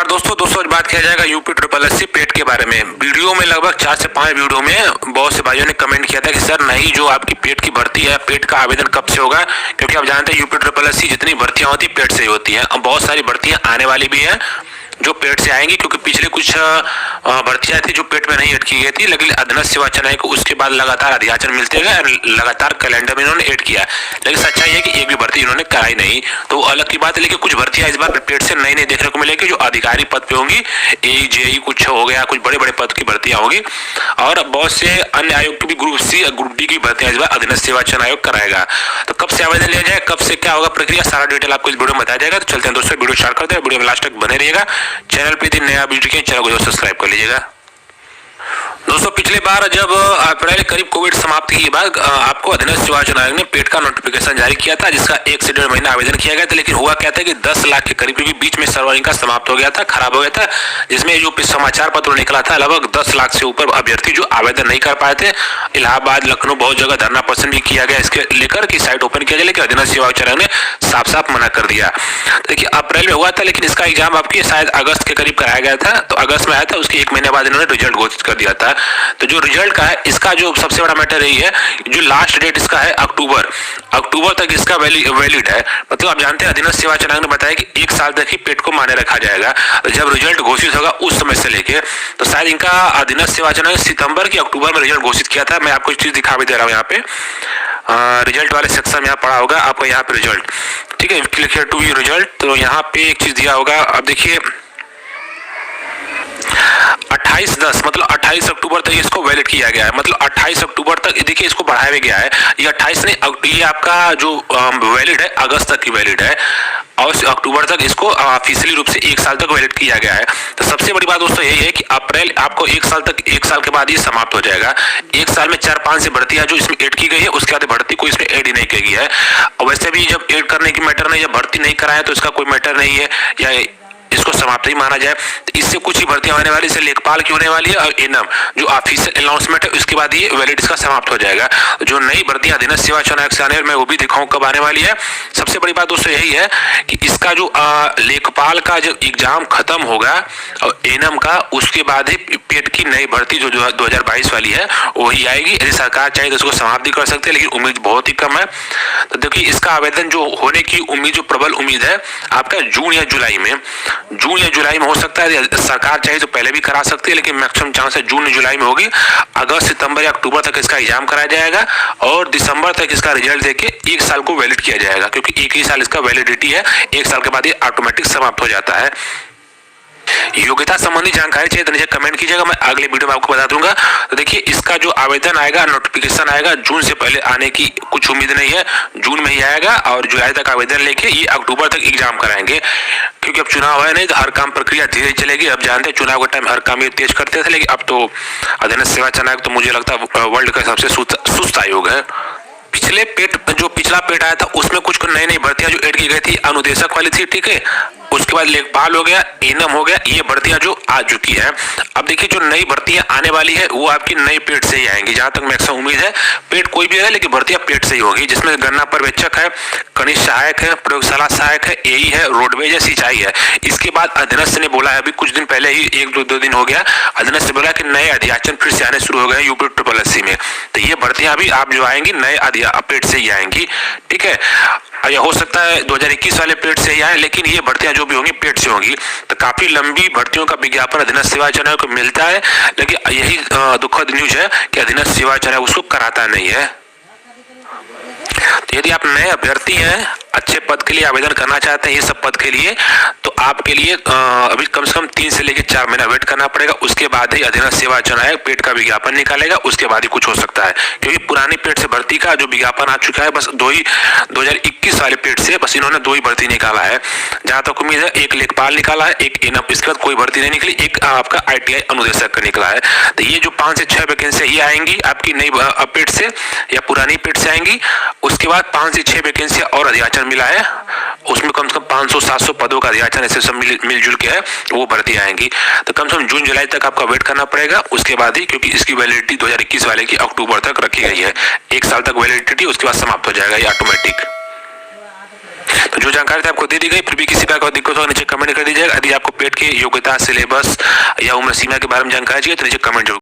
दोस्तों आज बात किया जाएगा यूपी ट्रिपल एससी पेट के बारे में। वीडियो में लगभग 4 से 5 वीडियो में बहुत से भाइयों ने कमेंट किया था कि सर नहीं, जो आपकी पेट की भर्ती है, पेट का आवेदन कब से होगा, क्योंकि आप जानते हैं यूपी ट्रिपल एससी जितनी भर्तियां होती है पेट से ही होती है। अब बहुत सारी भर्तियां आने वाली भी हैं जो पेट से आएंगी, क्योंकि पिछले कुछ भर्तियां थी जो पेट में नहीं अटकी गई थी, लेकिन अधीनस्थ सेवा चयन आयोग को उसके बाद लगातार अध्याचन मिलते गए और लगातार कैलेंडर में इन्होंने ऐड किया। लेकिन सच्चाई है कि एक भी भर्ती इन्होंने कराई नहीं, तो अलग की बात है। लेकिन कुछ भर्तियां इस बार पेट से नई नई देखने को मिलेगी जो अधिकारी पद पे होंगी। ए जेई कुछ हो गया, कुछ बड़े बड़े पद की भर्तियां होगी और बहुत से अन्य आयोग की भी ग्रुप सी और ग्रुप डी की भर्तियां इस बार अधीनस्थ सेवा चयन आयोग कराएगा। तो कब से आवेदन लिया जाए, कब से क्या होगा प्रक्रिया, सारा डिटेल आपको इस वीडियो में बताया जाएगा। तो चलते हैं दोस्तों, वीडियो स्टार्ट करते हैं। वीडियो में लास्ट तक बने रहिएगा। चैनल पे यदि नया वीडियो के चैनल को सब्सक्राइब कर लीजिएगा। दोस्तों पिछले बार जब अप्रैल करीब कोविड समाप्ति के बाद आपको अधीनस्थ सेवा चयन आयोग ने पेट का नोटिफिकेशन जारी किया था, जिसका 1 से 1.5 महीना आवेदन किया गया था। लेकिन हुआ क्या था कि 10 लाख के करीब बीच में सर्वर इनका समाप्त हो गया था, खराब हो गया था, जिसमें जो समाचार पत्र निकला था लगभग 10 लाख से ऊपर अभ्यर्थी जो आवेदन नहीं कर पाए थे। इलाहाबाद, लखनऊ बहुत जगह धरना प्रदर्शन भी किया गया इसके लेकर कि साइट ओपन किया जाए, लेकिन अधीनस्थ सेवा चयन आयोग ने साफ साफ मना कर दिया। देखिए अप्रैल में हुआ था, लेकिन इसका एग्जाम आपकी शायद अगस्त के करीब कराया गया था, तो अगस्त में आया था, उसके 1 महीने बाद इन्होंने रिजल्ट घोषित कर दिया था। तो जो रिजल्ट का है, इसका जो सबसे बड़ा मैटर यही है, जो लास्ट डेट इसका है अक्टूबर तक इसका वैलिड है। मतलब आप जानते हैं अधीनस्थ सेवा चयन आयोग ने बताया कि 1 साल तक ही पेट को मान्य रखा जाएगा। जब रिजल्ट घोषित होगा उस समय से लेके, तो शायद इनका अधीनस्थ सेवा चयन आयोग सितंबर की अक्टूबर में रिजल्ट घोषित किया था। मैं आपको एक चीज दिखा भी दे रहा हूँ यहाँ पे, रिजल्ट वाले सेक्शन में यहाँ पड़ा होगा आपको, यहाँ पे रिजल्ट, ठीक है, click here to view result. तो यहाँ पे एक चीज दिया होगा, अब देखिए 28/10 मतलब 28 अक्टूबर तक इसको वैलिड किया गया है। मतलब 28 अक्टूबर तक देखिए इसको बढ़ाया गया है। ये 28 नहीं, ये आपका जो वैलिड है अगस्त तक की वैलिड है और अक्टूबर तक इसको ऑफिशियली रूप से 1 साल तक वैलिड किया गया है। तो सबसे बड़ी बात दोस्तों यही है कि अप्रैल आपको 1 साल तक, 1 साल के बाद ये समाप्त हो जाएगा। 1 साल में 4-5 से भर्तियां जो इसमें ऐड की गई है, उसके बाद भर्ती कोई इसमें ऐड ही नहीं की गई है। और वैसे भी जब ऐड करने की मैटर नहीं, जब भर्ती नहीं कराया तो इसका कोई मैटर नहीं है, या इसको समाप्त ही माना जाए। तो इससे कुछ ही भर्तियां होने वाली, इससे लेखपाल की होने वाली है और एनम जो ऑफिशियल अनाउंसमेंट है उसके बाद ये वैलिड इसका समाप्त हो जाएगा। जो नई भर्तियां अधीनस्थ सेवा चयन आयोग से आने, मैं वो भी दिखाऊं कब आने वाली है। सबसे बड़ी बात दोस्तों यही है कि इसका जो लेखपाल का जब एग्जाम खत्म होगा और एनम का, उसके बाद ही पेट की नई भर्ती जो 2022 वाली है वही आएगी। यदि सरकार चाहे तो इसको समाप्त भी कर सकते हैं, लेकिन उम्मीद बहुत ही कम है। तो देखिए इसका आवेदन जो होने की उम्मीद, जो प्रबल उम्मीद है आपका जून या जुलाई में हो सकता है। सरकार चाहे तो पहले भी करा सकती है, लेकिन मैक्सिमम चांस है जून जुलाई में होगी। अगस्त, सितंबर या अक्टूबर तक इसका एग्जाम कराया जाएगा और दिसंबर तक इसका रिजल्ट देके 1 साल को वैलिड किया जाएगा, क्योंकि 1 ही साल इसका वैलिडिटी है। 1 साल के बाद ये ऑटोमेटिक समाप्त हो जाता है। योग्यता संबंधी जानकारी चाहिए तो नीचे कमेंट कीजिएगा, मैं अगले वीडियो में आपको बता दूंगा। तो देखिए इसका जो आवेदन आएगा, नोटिफिकेशन आएगा, जून से पहले आने की कुछ उम्मीद नहीं है, जून में ही आएगा और जुलाई तक आवेदन लेके ये अक्टूबर तक एग्जाम कराएंगे। क्योंकि अब चुनाव है नहीं तो हर काम प्रक्रिया धीरे चलेगी। अब जानते हैं चुनाव के टाइम हर काम ये तेज करते थे, लेकिन अब तो अधीनस्थ सेवा चयन आयोग तो मुझे लगता है वर्ल्ड का सबसे सुस्त आयोग है। पिछला पेट आया था उसमें कुछ नई नई भर्तियां जो ऐड की गई थी, अनुदेशक वाली थी, ठीक है, उसके बाद लेखपाल हो गया, एनम हो गया, ये भर्तियां जो आ चुकी है। अब देखिए जो नई भर्तियां आने वाली है वो आपकी नई पेट से ही आएंगी, जहां तक मैक्सिमम उम्मीद है। पेट कोई भी है लेकिन भर्तियां पेट से ही होगी, जिसमें गन्ना पर्यवेक्षक है, कनिष्ठ सहायक है, प्रयोगशाला सहायक है, एई है, रोडवेज है, सिंचाई है। इसके बाद अधीनस्थ ने बोला है, अभी कुछ दिन पहले ही 1-2 दिन हो गया, अधीनस्थ ने बोला कि नए अध्याचन फिर से आने शुरू हो गए यूपी ट्रिपल एससी में। तो ये भर्तियां भी आप जो आएंगी नए पेट से ही आएंगी, ठीक है। या हो सकता है 2021 वाले पेट से ही आए, लेकिन ये भर्तियां जो भी होंगी पेट से होंगी। तो काफी लंबी भर्तियों का विज्ञापन अधीनस्थ सेवा चयन आयोग को मिलता है, लेकिन यही दुखद न्यूज है कि अधीनस्थ सेवा चयन आयोग उसको कराता नहीं है। तो यदि आप नए अभ्यर्थी हैं, अच्छे पद के लिए आवेदन करना चाहते हैं, ये सब पद के लिए, तो आपके लिए अभी कम से कम 3 से लेकर 4 महीना वेट करना पड़ेगा। उसके बाद ही अधीनस्थ सेवा चयन आयोग पेट का विज्ञापन निकालेगा, उसके बाद ही कुछ हो सकता है। क्योंकि पुरानी पेट से भर्ती का जो विज्ञापन आ चुका है, बस 2021 वाले पेट से बस इन्होंने 2 ही भर्ती निकाला है। जहां तक उम्मीद है, एक लेखपाल निकाला है, एक एनम, इसके बाद कोई भर्ती नहीं निकली, एक आपका ITI अनुदेशक का निकला है। तो ये जो 5 से 6 वैकेंसी ये आएंगी आपकी नई पेट से या पुरानी पेट से आएंगी। उसके बाद 5 से 6 वैकेंसी और अध्याचन मिला है, उसमें कम से कम 500-700 पदों का अध्याचन ऐसे सब मिलजुल के है, वो भर्ती आएंगी। तो कम से कम जून जुलाई तक आपका वेट करना पड़ेगा, उसके बाद ही, क्योंकि इसकी वैलिडिटी 2021 वाले की अक्टूबर तक रखी गई है। 1 साल तक वैलिडिटी, उसके बाद समाप्त हो जाएगा ये ऑटोमेटिक। तो जो जानकारी थी आपको दे दी गई, फिर भी किसी प्रकार का दिक्कत हो नीचे कमेंट कर दीजिएगा। यदि आपको पेट की योग्यता, सिलेबस या उम्र सीमा के बारे में जानकारी चाहिए तो नीचे कमेंट जरूर